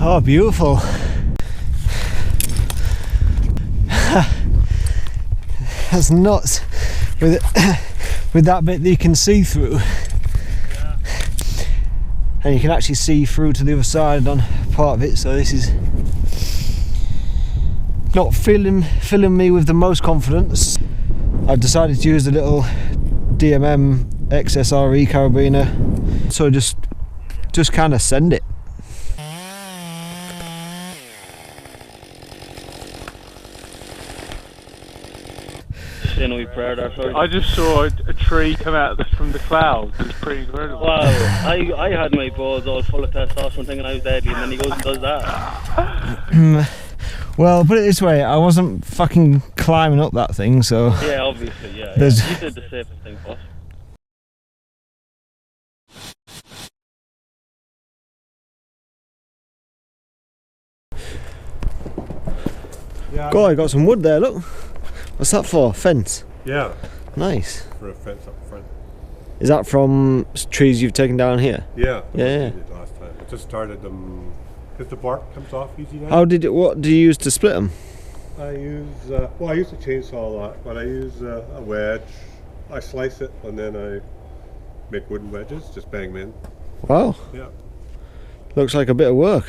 Oh, beautiful. That's nuts with that bit that you can see through. Yeah. And you can actually see through to the other side on part of it, so this is not filling me with the most confidence. I've decided to use the little DMM XSRE carabiner, so just kind of send it. I just saw a tree come out from the clouds. It's pretty incredible. Wow, I had my balls all full of testosterone thinking I was deadly, and then he goes and does that. Well, put it this way, I wasn't fucking climbing up that thing, so... Yeah, obviously, yeah. You did the safest thing possible. God, I got some wood there, look. What's that for? Fence? Yeah. Nice. For a fence up front. Is that from trees you've taken down here? Yeah. Yeah. We did last time. I just started them because the bark comes off easy now. What do you use to split them? I use I use a chainsaw a lot, but I use a wedge. I slice it and then I make wooden wedges, just bang them in. Wow. Yeah. Looks like a bit of work.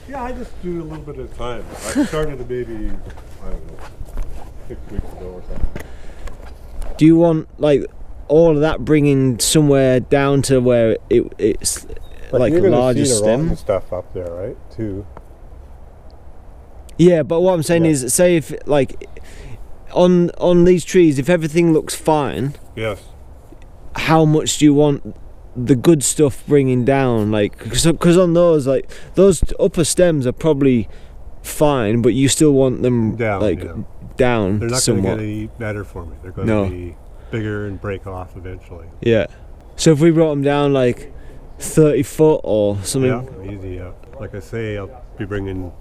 Yeah, I just do a little bit at a time. I started maybe, I don't know, 6 weeks ago or something. Do you want like all of that bringing somewhere down to where it's like a larger stem? Stuff up there, right? Too. Yeah, but what I'm saying is, say if like on these trees, if everything looks fine, yes. How much do you want the good stuff bringing down? Like, because on those, like those upper stems are probably fine, but you still want them down, down. They're not somewhat. going to get any better for me. They're going to be bigger and break off eventually. Yeah. So if we brought them down like 30 foot or something. Yeah, easy. Yeah. Like I say, I'll be bringing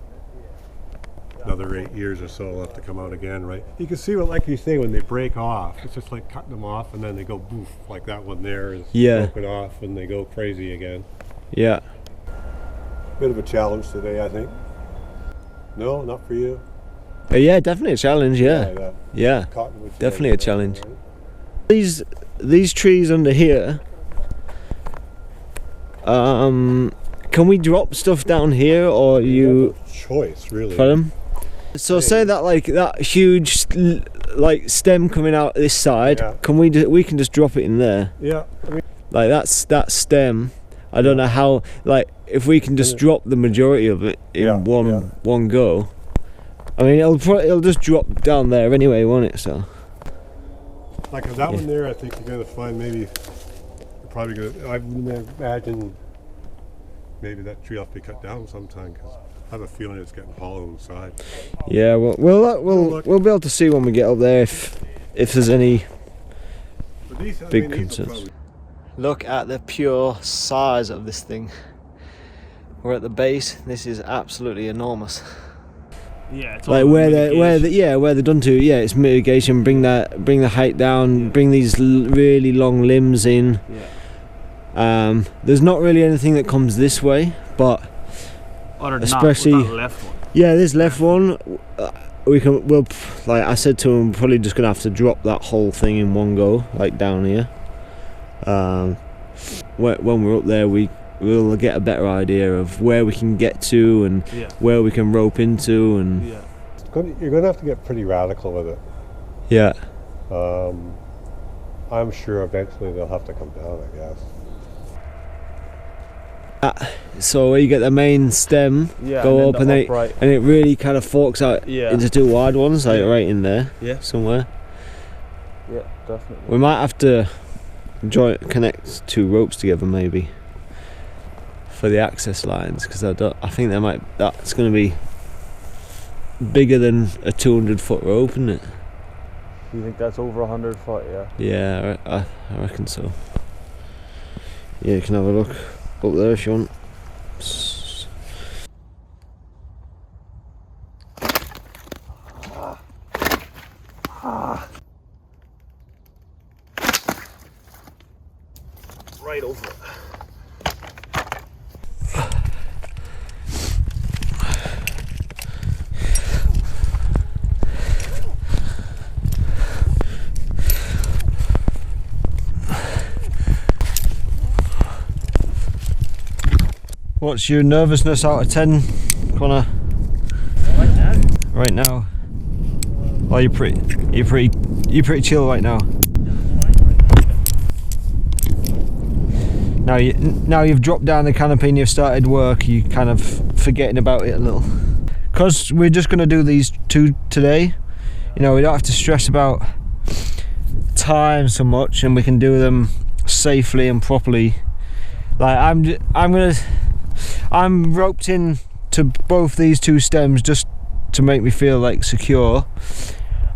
another 8 years or so. I'll have to come out again, right? You can see what, like you say, when they break off, it's just like cutting them off, and then they go boof, like that one there is broken off, and they go crazy again. Yeah. Bit of a challenge today, I think. No, not for you. Yeah, definitely a challenge. Yeah. Cottonwood Definitely a challenge. These trees under here. Can we drop stuff down here, or you? Choice, really. Pardon? So say that like that huge like stem coming out this side. Yeah. Can we can just drop it in there? Yeah. Like that stem. I don't know how. Like if we can just drop the majority of it in one go. I mean, it'll just drop down there anyway, won't it? So. Like that one there, I think you're gonna find maybe. You're probably gonna. I would imagine. Maybe that tree will have to be cut down sometime because I have a feeling it's getting hollow inside. Yeah, well, we'll be able to see when we get up there if there's any big concerns. Look at the pure size of this thing. We're at the base. This is absolutely enormous. Yeah, it's like where they're done to. Yeah, it's mitigation. Bring the height down. Bring these really long limbs in. Yeah. There's not really anything that comes this way, but especially that left one. Yeah, this left one, we'll like I said to him, probably just gonna have to drop that whole thing in one go, like down here. When we're up there, we'll get a better idea of where we can get to and where we can rope into, and you're gonna have to get pretty radical with it. Yeah. I'm sure eventually they'll have to come down, I guess. So where you get the main stem, go up, and it really kind of forks out into two wide ones, like right in there, somewhere. Yeah, definitely. We might have to connect two ropes together, maybe, for the access lines, because I think that's going to be bigger than a 200-foot rope, isn't it? You think that's over 100 foot? Yeah. Yeah, I reckon so. Yeah, you can have a look up there if you want. Right over it. What's your nervousness out of 10, Connor? Right now. Oh, you're pretty chill right now. Now you've dropped down the canopy and you've started work, you kind of forgetting about it a little. Because we're just going to do these 2 today, you know, we don't have to stress about time so much, and we can do them safely and properly. Like I'm roped in to both these 2 stems just to make me feel like secure,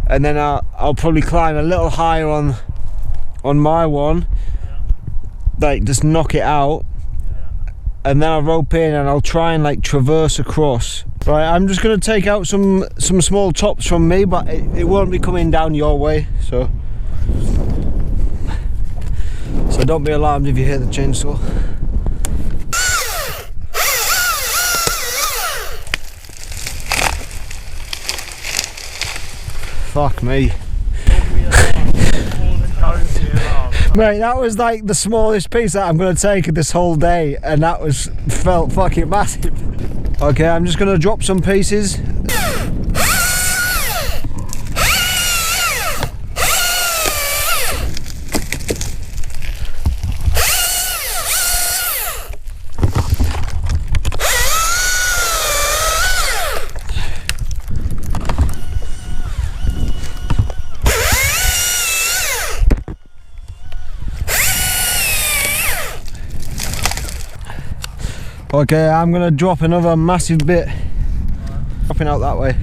and then I'll probably climb a little higher on my one, like just knock it out, and then I'll rope in and I'll try and like traverse across. Right, I'm just going to take out some small tops from me, but it won't be coming down your way, so don't be alarmed if you hear the chainsaw. Fuck me. Mate, that was like the smallest piece that I'm going to take this whole day, and that felt fucking massive. Okay, I'm just going to drop some pieces. Okay, I'm gonna drop another massive bit. Dropping out that way.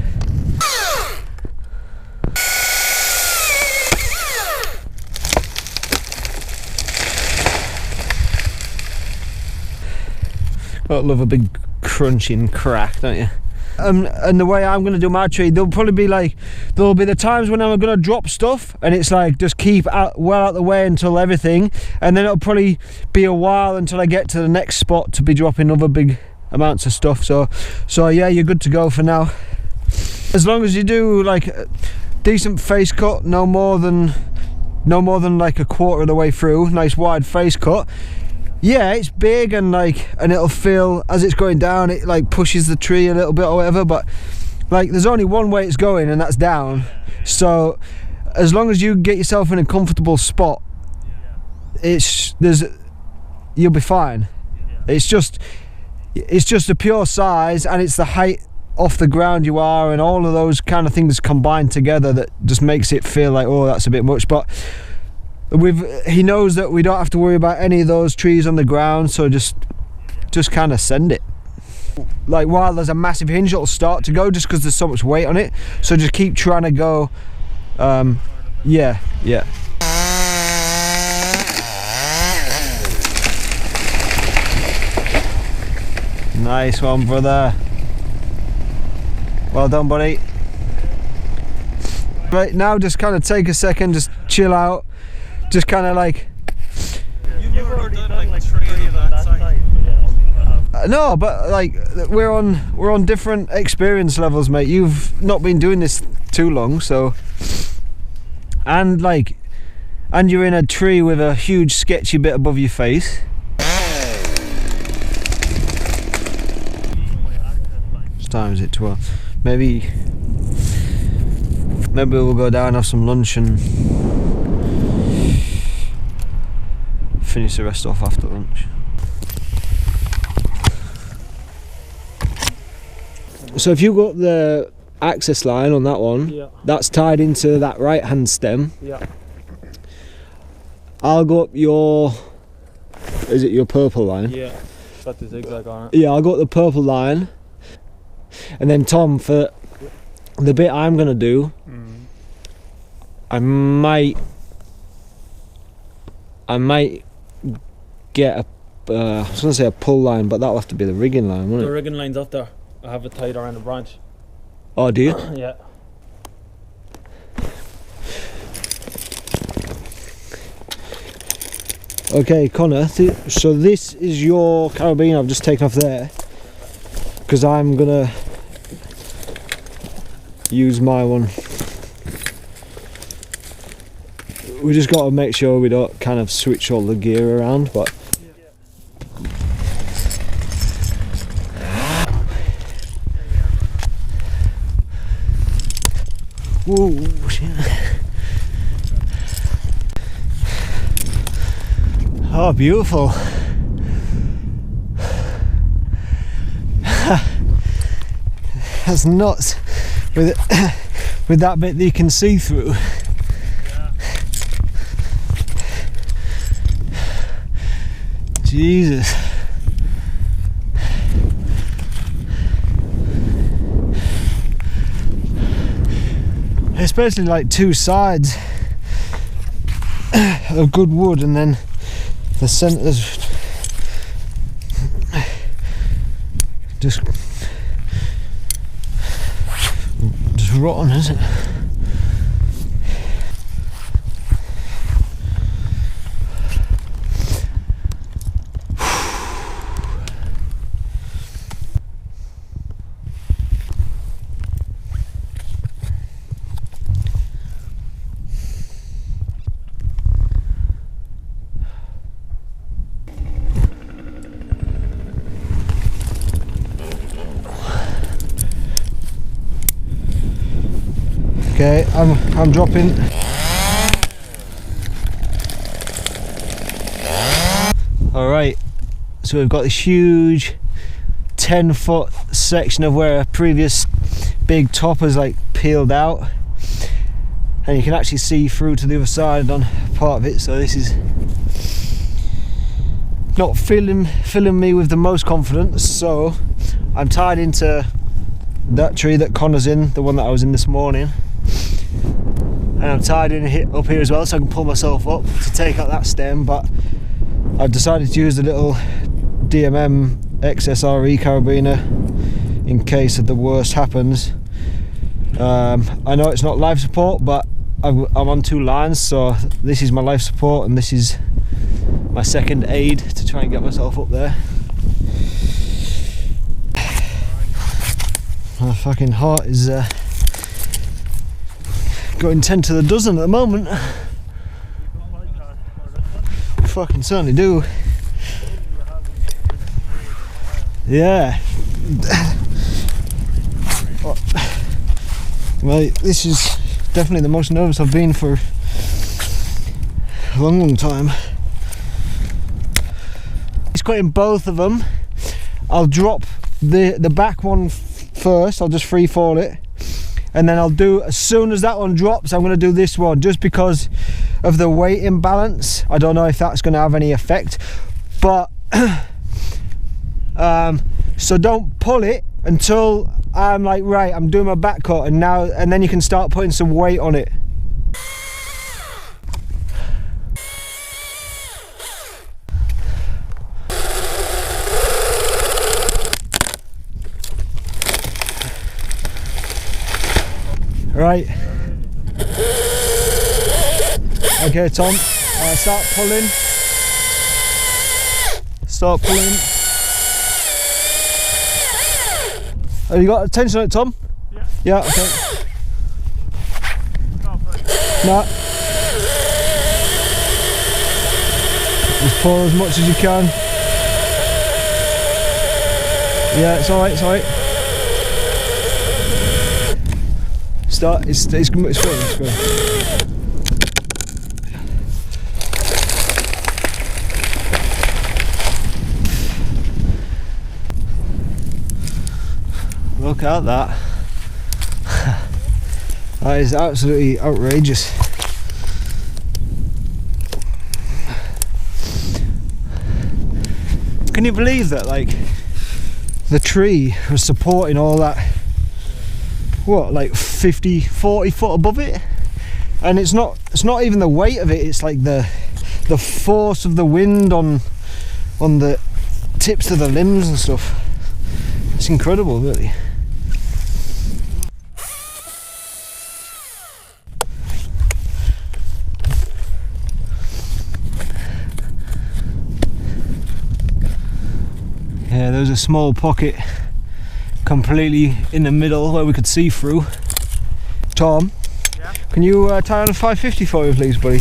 I love a big crunching crack, don't you? And the way I'm going to do my tree, there'll be the times when I'm going to drop stuff and it's like just keep well out the way until everything, and then it'll probably be a while until I get to the next spot to be dropping other big amounts of stuff. So yeah, you're good to go for now. As long as you do like a decent face cut, no more than like a quarter of the way through, nice wide face cut. Yeah, it's big and it'll feel as it's going down, it like pushes the tree a little bit or whatever, but like there's only one way it's going, and that's down. So as long as you get yourself in a comfortable spot, you'll be fine. It's just a pure size, and it's the height off the ground you are, and all of those kind of things combined together that just makes it feel like, oh, that's a bit much. But he knows that we don't have to worry about any of those trees on the ground, so just kind of send it. Like while there's a massive hinge, it'll start to go just because there's so much weight on it, so just keep trying to go. Yeah. Nice one, brother. Well done, buddy. Right, now just kind of take a second, just chill out. Just kind of like... You've already done like 3 of that side. No, but like we're on different experience levels, mate. You've not been doing this too long, so... And you're in a tree with a huge sketchy bit above your face. What time is it? 12. Maybe we'll go down and have some lunch and finish the rest off after lunch. So if you got the access line on that one, yeah, that's tied into that right hand stem. Yeah. I'll go up your... Is it your purple line? Yeah. Got the zigzag on it. Yeah, I'll go up the purple line. And then Tom, for the bit I'm gonna do, I might get I was gonna say a pull line, but that'll have to be the rigging line, won't it? The rigging line's up there. I have it tied around the branch. Oh, do you? Yeah. Okay, Connor, so this is your carabiner I've just taken off there, because I'm gonna use my one. We just got to make sure we don't kind of switch all the gear around, but Whoa, shit. Oh, beautiful. That's nuts. With that bit that you can see through. Yeah. Jesus. Especially like two sides of good wood, and then the centre's just rotten, isn't it? Okay, I'm dropping. Alright, so we've got this huge 10-foot section of where a previous big top has like peeled out, and you can actually see through to the other side on part of it, so this is not filling me with the most confidence. So I'm tied into that tree that Connor's in, the one that I was in this morning. And I'm tied in up here as well, so I can pull myself up to take out that stem, but I've decided to use the little DMM XSRE carabiner in case the worst happens. I know it's not life support, but I'm on 2 lines, so this is my life support and this is my second aid to try and get myself up there. My fucking heart is going 10 to the dozen at the moment. Fucking certainly do. Yeah. Well, this is definitely the most nervous I've been for a long time. It's cutting both of them. I'll drop the back one first. I'll just free fall it. And then I'll do, as soon as that one drops, I'm going to do this one, just because of the weight imbalance. I don't know if that's going to have any effect, but so don't pull it until I'm like, right, I'm doing my back cut, and then you can start putting some weight on it. Right. Okay, Tom. Start pulling. Start pulling. Have you got attention on it, Tom? Yeah. Yeah, okay. No. Just pull as much as you can. Yeah, it's alright, it's alright. Start, it's going. Look at that. That is absolutely outrageous. Can you believe that, like, the tree was supporting all that, what, like 40 foot above it? And it's not even the weight of it, it's like the force of the wind on the tips of the limbs and stuff. It's incredible, really. Yeah, there was a small pocket completely in the middle where we could see through. Tom, Yeah? can you tie on a 550 for me, please, buddy?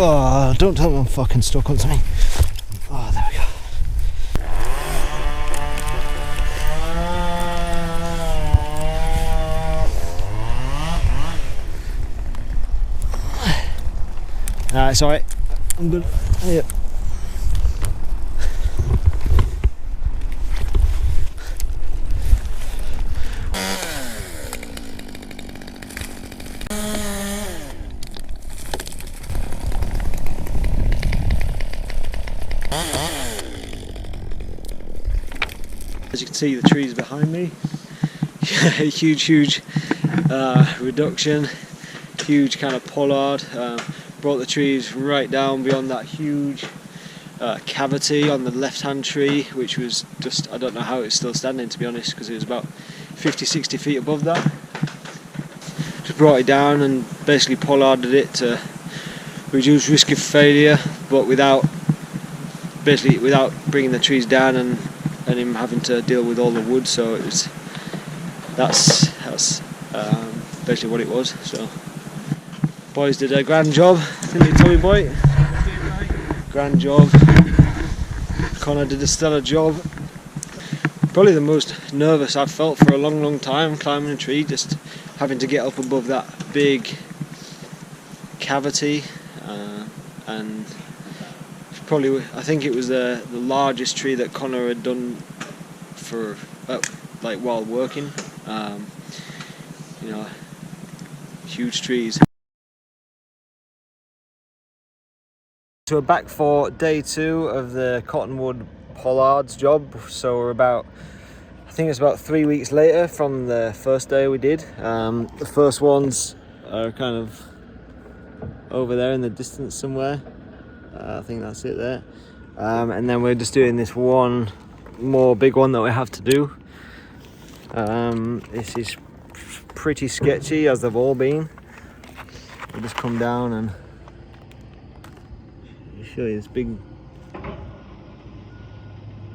Oh, don't tell me I'm fucking stuck on something. Oh, there we go. It's alright. I'm good. Yep. As you can see, the trees behind me, huge reduction, huge kind of pollard, brought the trees right down beyond that huge cavity on the left hand tree, which was just, I don't know how it's still standing, to be honest, because it was about 50-60 feet above that. Just brought it down and basically pollarded it to reduce risk of failure, but without bringing the trees down and him having to deal with all the wood. So that's basically what it was. So boys did a grand job, didn't you, Tommy boy? Grand job. Connor did a stellar job. Probably the most nervous I've felt for a long time climbing a tree, just having to get up above that big cavity, and probably, I think it was the largest tree that Connor had done for like while working. You know, huge trees. So we're back for day 2 of the Cottonwood pollards job. So we're about, I think it's about 3 weeks later from the first day we did. The first ones are kind of over there in the distance somewhere. I think that's it there. And then we're just doing this one more big one that we have to do. This is pretty sketchy, as they've all been. We'll just come down and show you this big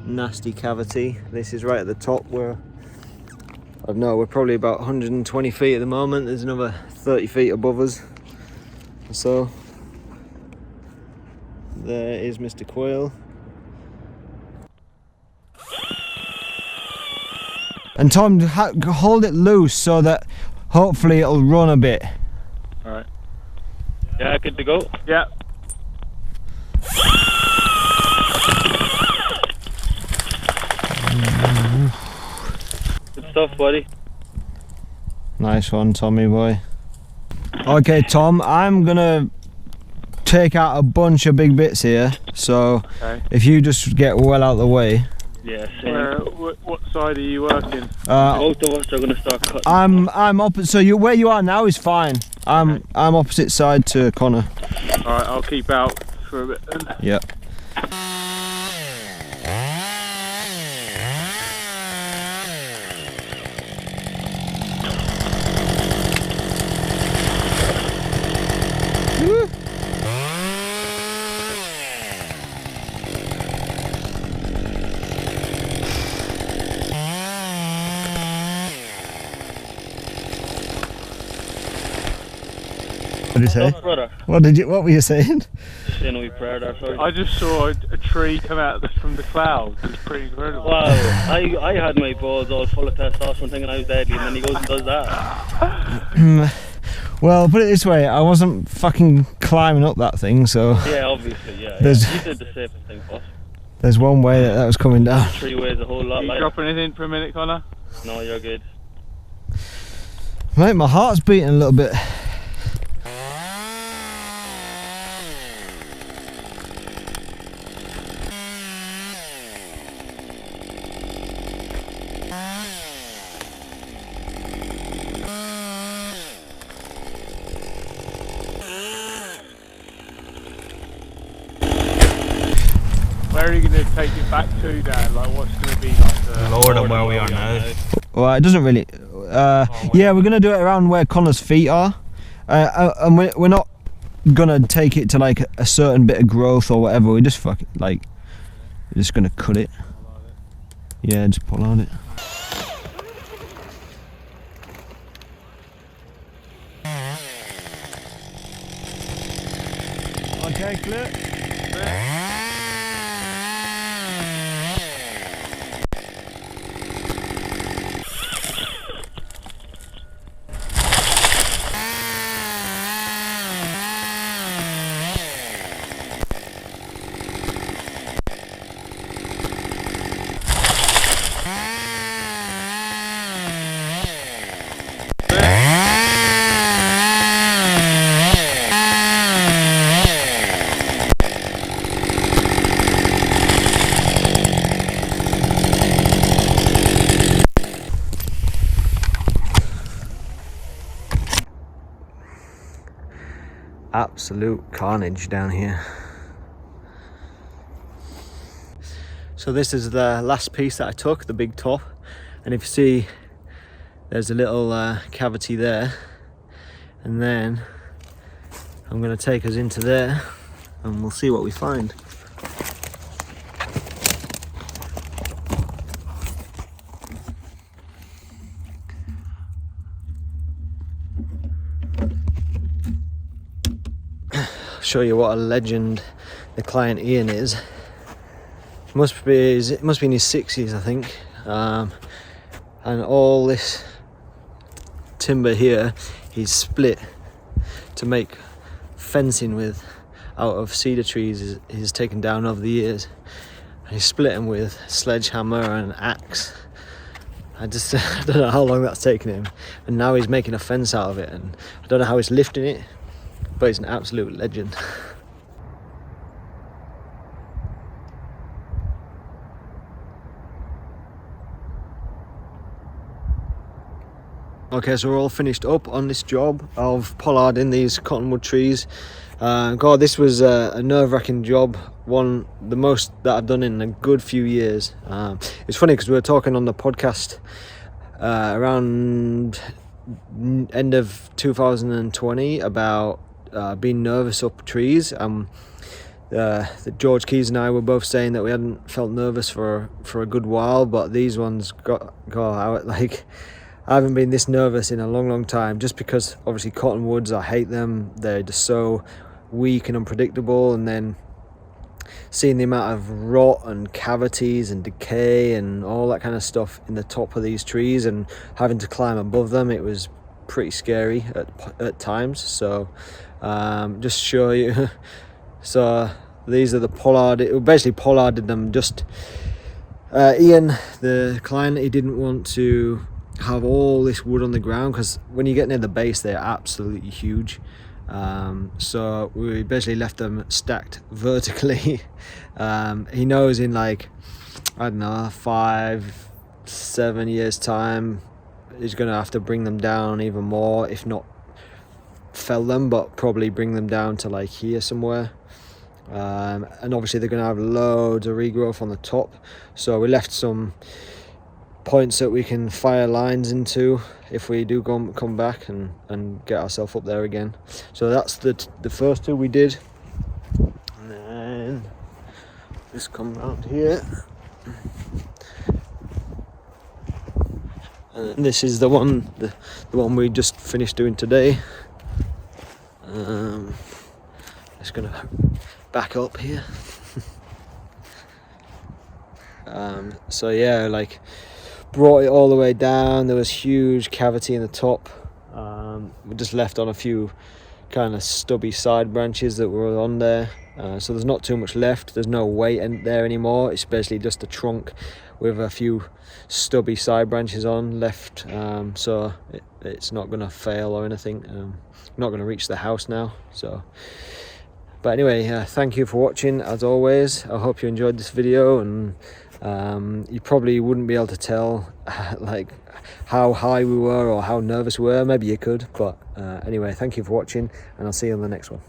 nasty cavity. This is right at the top where, I don't know, we're probably about 120 feet at the moment. There's another 30 feet above us. So there is Mr. Quail. And Tom, hold it loose so that hopefully it'll run a bit. Alright. Yeah, good to go. Yeah. Good stuff, buddy. Nice one, Tommy boy. Okay, Tom, I'm gonna take out a bunch of big bits here, so if you just get well out of the way. Yeah, same. What side are you working? Both of us are gonna start cutting. I'm opposite. So where you are now is fine. I'm opposite side to Connor. All right, I'll keep out for a bit then. Yep. What did you say? What were you saying? I just saw a tree come out from the clouds. It was pretty incredible. Wow, I had my balls all full of testosterone thinking I was deadly, and then he goes and does that. Well, put it this way, I wasn't fucking climbing up that thing, so... Yeah, obviously, yeah. You did the safest thing possible. There's one way that was coming down. The tree weighs a whole lot. You drop anything for a minute, Connor? No, you're good. Mate, my heart's beating a little bit. Where are you going to take it back to, Dan? Like, what's going to be like the... Lower than where we are now. Well, it doesn't really... yeah, we're going to do it around where Connor's feet are. And we're not going to take it to like a certain bit of growth or whatever. We're just fucking, like... We're just going to cut it. Yeah, just pull on it. Okay, Thanks, look. Absolute carnage down here. So this is the last piece that I took, the big top, and if you see there's a little cavity there, and then I'm going to take us into there and we'll see what we find. Show you what a legend the client Ian is. It must be in his 60s, I think. And all this timber here he's split to make fencing with out of cedar trees he's taken down over the years. And he split them with sledgehammer and axe. I don't know how long that's taken him, and now he's making a fence out of it, and I don't know how he's lifting it, but he's an absolute legend. Okay, so we're all finished up on this job of pollarding these cottonwood trees. God, this was a nerve-wracking job, the most that I've done in a good few years. It's funny because we were talking on the podcast around end of 2020 about being nervous up trees. George Keys and I were both saying that we hadn't felt nervous for a good while, but these ones got out. Like, I haven't been this nervous in a long time, just because obviously cottonwoods, I hate them. They're just so weak and unpredictable, and then seeing the amount of rot and cavities and decay and all that kind of stuff in the top of these trees and having to climb above them, it was pretty scary at times. So just show you. So these are the pollard. It basically pollarded them. Just Ian, the client, he didn't want to have all this wood on the ground, because when you get near the base they're absolutely huge. So we basically left them stacked vertically. He knows in, like, I don't know, 5-7 years time he's gonna have to bring them down even more, if not fell them, but probably bring them down to like here somewhere. And obviously they're gonna have loads of regrowth on the top, so we left some points that we can fire lines into if we do come back and get ourselves up there again. So that's the first two we did, and then just come around here, and this is the one we just finished doing today. Just gonna back up here. So yeah, like, brought it all the way down. There was huge cavity in the top. We just left on a few kind of stubby side branches that were on there, so there's not too much left. There's no weight in there anymore. It's basically just a trunk with a few stubby side branches on left, so it's not going to fail or anything. Not going to reach the house now. So, but anyway, thank you for watching as always. I hope you enjoyed this video, and you probably wouldn't be able to tell like how high we were or how nervous we were. Maybe you could, but anyway, thank you for watching, and I'll see you on the next one.